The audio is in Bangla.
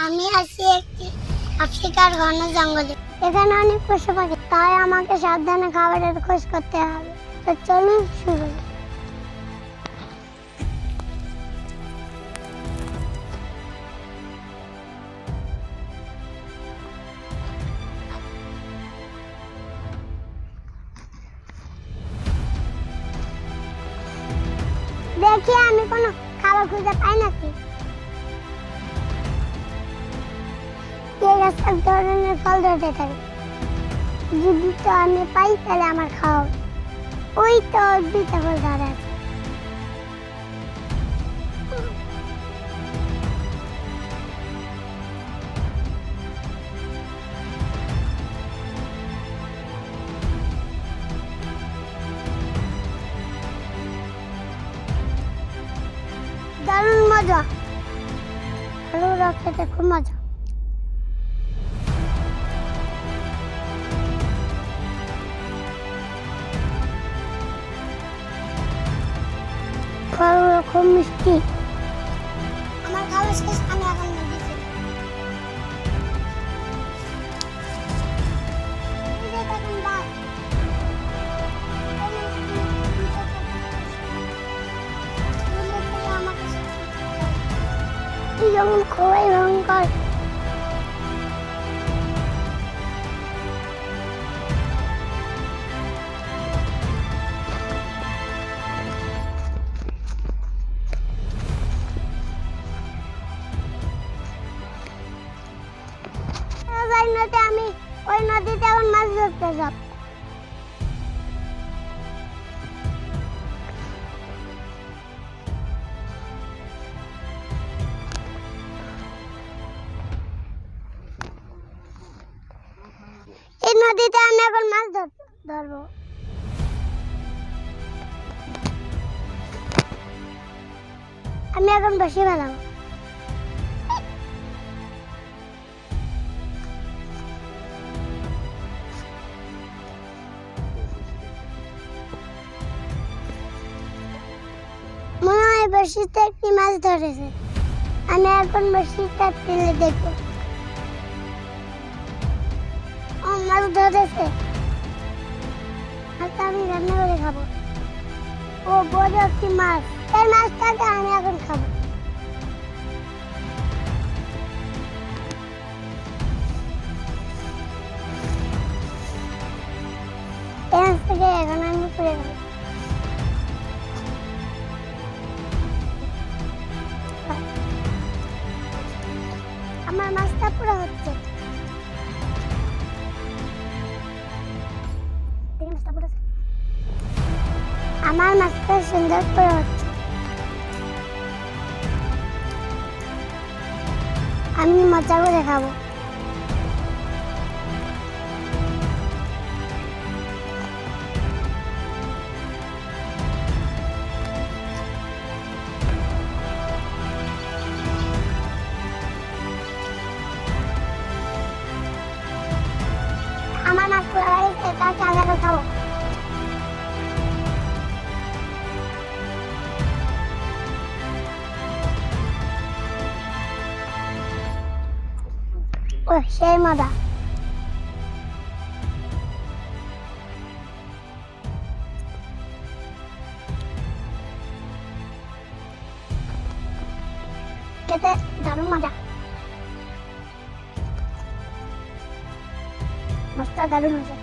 আমি আছি একটি আফ্রিকার ঘন জঙ্গলে। এখানে অনেক পশু পাখি, তাই আমাকে সাবধানে খাবারের খোঁজ করতে হবে। তো চলুন শুরু করি। দেখি আমি কোনো খাবার খুঁজে পাই নাকি। এক ধরনের ফল ধরতে থাকে, যদি তো আমি পাই তাহলে আমার খাওয়া হবে। ওই তো দুইটা ফল ধরা আছে। দারুণ মজা, ফলগুলো খেতে খুব মজা। ফলগুলো খুব মিষ্টি। আমার খাওয়া শেষ, আমি এখন নদীতে। যেমন খুবই ভয়ঙ্কর। আমি ওই নদীতে এখন মাছ ধরতে যাব। এই নদীতে আমি এখন মাছ ধরবো। আমি এখন বসে বেড়াবো। মনে হয় বড়শিতে একটি মাছ ধরেছে। আমি এখন বড়শিটা টেনে দেখবো। ও মাছ ধরেছে, মাছটা আমি রান্না করে খাবো। ও বড় একটি মাছ, এই মাছটাকে আমি এখন খাবো। এই মাছটাকে এখন আমি পুড়ে খাবো। আমার মাছটা পুরো হচ্ছে। আমার মাছটা সুন্দর করে হচ্ছে। আমি মজা করে খাবো। আমার মাছ পুরো হয়েছে, তাকে আমি এখন খাবো। ও সেই মজা। খেতে দারুণ মজা, মাছটা দারুণ হয়েছে।